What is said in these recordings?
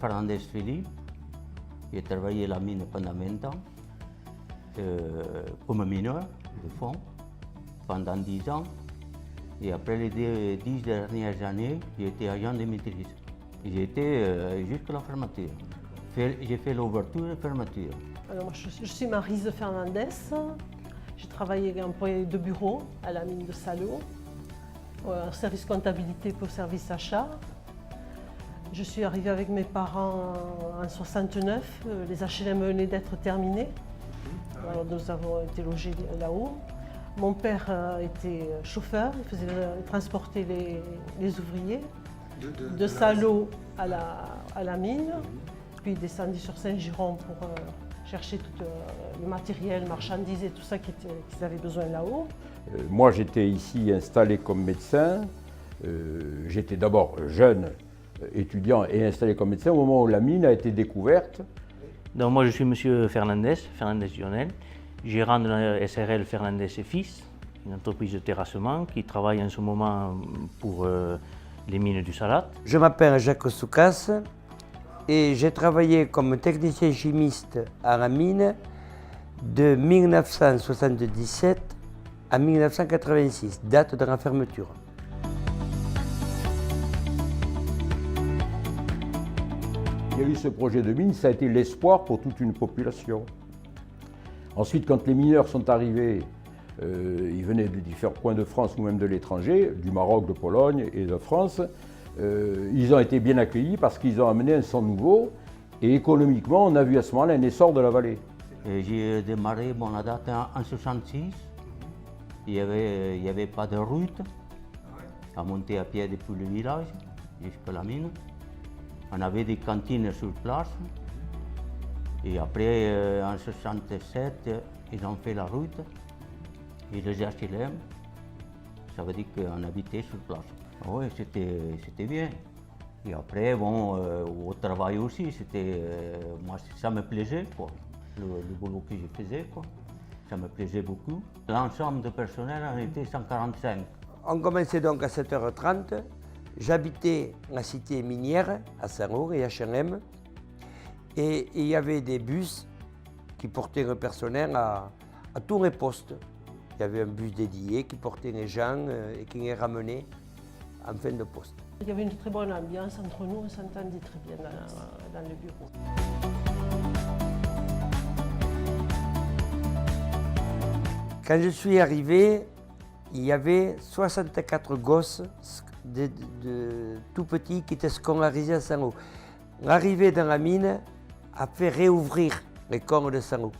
Fernandez Philippe. J'ai travaillé à la mine pendant 20 ans, comme mineur de fond, pendant 10 ans. Et après les 10 dernières années, j'ai été agent de maîtrise. J'ai été jusqu'à la fermeture. J'ai fait l'ouverture et la fermeture. Alors, je suis Maryse Fernandez. J'ai travaillé en employée de bureau à la mine de Salau, au service comptabilité pour service achat. Je suis arrivée avec mes parents en 69. Les HLM venaient d'être terminés. Alors, nous avons été logés là-haut. Mon père était chauffeur, il transportait les ouvriers de Salau à la mine, puis il descendait sur Saint-Giron pour chercher tout le matériel, marchandises et tout ça qu'ils avaient besoin là-haut. Moi, j'étais ici installé comme médecin. J'étais d'abord jeune étudiant et installé comme médecin au moment où la mine a été découverte. Donc moi, je suis M. Fernandez Lionel, gérant de la SRL Fernandez et Fils, une entreprise de terrassement qui travaille en ce moment pour les mines du Salat. Je m'appelle Jacques Soukas et j'ai travaillé comme technicien chimiste à la mine de 1977 à 1986, date de la fermeture. Il y a eu ce projet de mine, ça a été l'espoir pour toute une population. Ensuite, quand les mineurs sont arrivés, ils venaient de différents coins de France ou même de l'étranger, du Maroc, de Pologne et de France. Ils ont été bien accueillis parce qu'ils ont amené un sang nouveau et économiquement, on a vu à ce moment-là un essor de la vallée. J'ai démarré la date en 66. Il n'y avait pas de route à monter à pied depuis le village jusqu'à la mine. On avait des cantines sur place. Et après, en 67, ils ont fait la route. Et les HLM, ça veut dire qu'on habitait sur place. Oui, c'était bien. Et après, bon, au travail aussi, moi, ça me plaisait, quoi. Le boulot que je faisais, quoi. Ça me plaisait beaucoup. L'ensemble de personnel, on était 145. On commençait donc à 7h30. J'habitais la cité minière à Saint-Roch et HLM. Et il y avait des bus qui portaient le personnel à tous les postes. Il y avait un bus dédié qui portait les gens et qui les ramenait en fin de poste. Il y avait une très bonne ambiance entre nous, on s'entendait très bien dans le bureau. Quand je suis arrivé, il y avait 64 gosses tout petits qui étaient scolarisés à Saint-Roch. L'arrivée dans la mine a fait réouvrir l'école de Saint-Roch.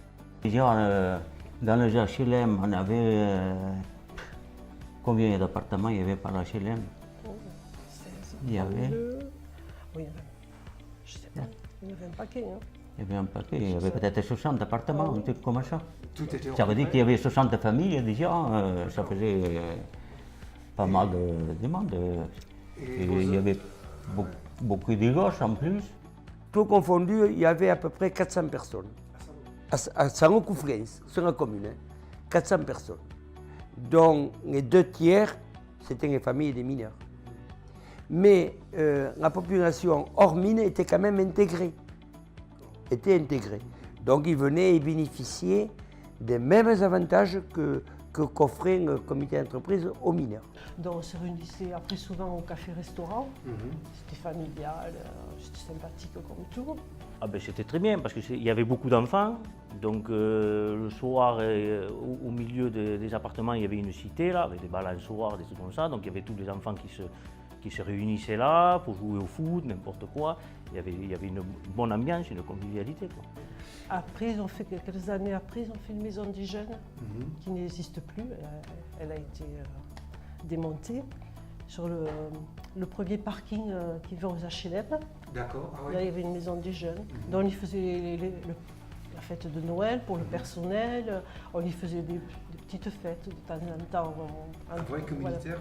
Déjà, dans les HLM, on avait combien d'appartements il y avait par HLM? 16, Il y avait. Oui, je sais pas, il y avait un paquet. Hein. Il y avait un paquet, il y avait peut-être 60 appartements, un truc comme ça. Tout était Ça veut dire qu'il y avait 60 familles déjà, ça faisait pas mal de monde. Et il y avait beaucoup de gosses en plus. Tout confondu, il y avait à peu près 400 personnes. À Saint-Roch-Coufrens, sur la commune, 400 personnes. Dont les 2/3, c'était les familles des mineurs. Mais la population hors mine était quand même intégrée. Donc ils venaient et bénéficiaient des mêmes avantages qu'offrait le comité d'entreprise aux mineurs. Donc on se réunissait après souvent au café-restaurant. C'était familial, c'était sympathique comme tout. Ah ben, c'était très bien parce qu'il y avait beaucoup d'enfants. Donc le soir, au milieu des appartements, il y avait une cité là, avec des balançoires, des trucs comme ça. Donc il y avait tous les enfants qui se réunissaient là pour jouer au foot, n'importe quoi. Il y avait une bonne ambiance, une convivialité, quoi. Après, quelques années après, ils ont fait une maison des jeunes qui n'existe plus. Elle a été démontée sur le premier parking qui va aux HLM. D'accord. Ah ouais. Là, il y avait une maison des jeunes. Donc, on y faisait la fête de Noël pour le personnel. On y faisait des petites fêtes de temps en temps. Un vrai communautaire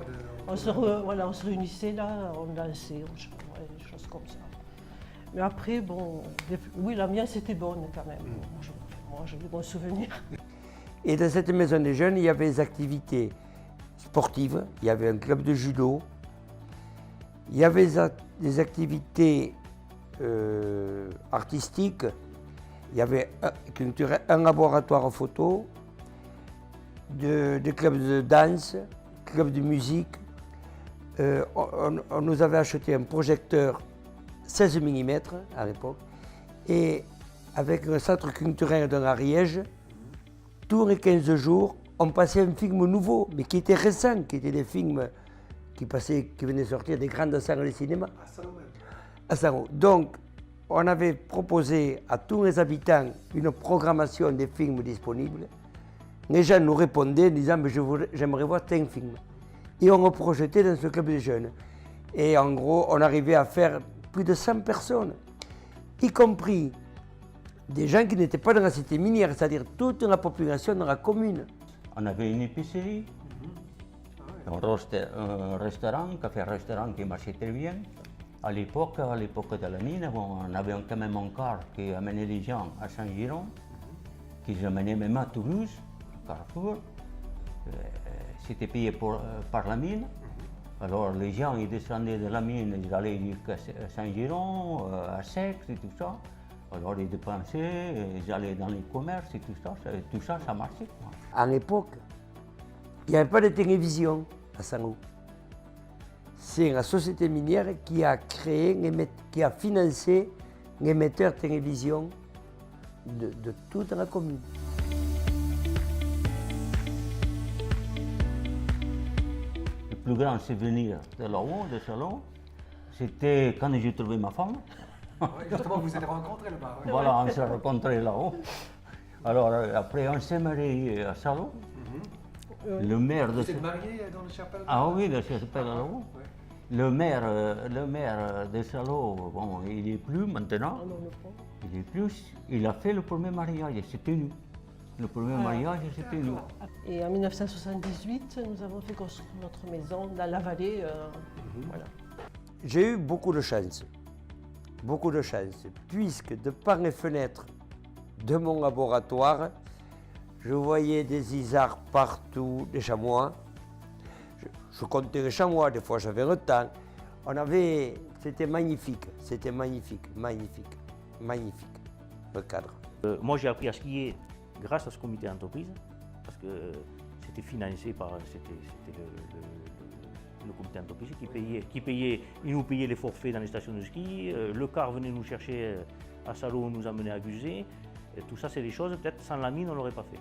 on se réunissait là, on dansait, des choses comme ça. Mais après, bon, oui, l'ambiance était bonne quand même. Moi, j'ai des bons souvenirs. Et dans cette maison des jeunes, il y avait des activités sportives, il y avait un club de judo, il y avait des activités artistique, il y avait un laboratoire photo, des clubs de danse, clubs de musique. On nous avait acheté un projecteur 16 mm à l'époque, et avec un centre culturel dans l'Ariège, tous les 15 jours, on passait un film nouveau, mais qui était récent, qui étaient des films qui venaient sortir des grandes salles de cinéma. À Salon même. À Salon. Donc, on avait proposé à tous les habitants une programmation des films disponibles. Les gens nous répondaient en disant « j'aimerais voir tel film ». Et on le projetait dans ce club de jeunes. Et en gros, on arrivait à faire plus de 100 personnes, y compris des gens qui n'étaient pas dans la cité minière, c'est-à-dire toute la population de la commune. On avait une épicerie, un restaurant, un café-restaurant qui marchait très bien. À l'époque de la mine, on avait quand même un car qui amenait les gens à Saint-Giron, qui les amenait même à Toulouse, à Carrefour. C'était payé par la mine. Alors les gens ils descendaient de la mine, ils allaient jusqu'à Saint-Giron, à Seix et tout ça. Alors ils dépensaient, ils allaient dans les commerces et tout ça, ça marchait. À l'époque, il n'y avait pas de télévision à Saint-Lô. C'est la société minière qui a financé l'émetteur télévision de toute la commune. Le plus grand souvenir de là-haut, de Salon, c'était quand j'ai trouvé ma femme. Ouais, justement, vous êtes rencontrés là-bas. Ouais. Voilà, on s'est rencontrés là-haut. Alors après, on s'est mariés à Salon. Le maire de Vous êtes mariés dans le chapelle? Ah oui, le chapelle là-haut. Ouais. Le maire de Salon, bon, il n'est plus maintenant. Il est plus. Il a fait le premier mariage, c'était nous. Le premier mariage, c'était nous. Et en 1978, nous avons fait construire notre maison dans la vallée. Voilà. J'ai eu beaucoup de chance, puisque de par les fenêtres de mon laboratoire, je voyais des isards partout, des chamois. Je comptais les chamois, des fois j'avais le temps. C'était magnifique, le cadre. Moi, j'ai appris à skier grâce à ce comité d'entreprise, parce que c'était financé par le comité d'entreprise il nous payait les forfaits dans les stations de ski, le car venait nous chercher à Salon, nous amenait à Guzet. Et tout ça, c'est des choses, peut-être sans la mine, on ne l'aurait pas fait.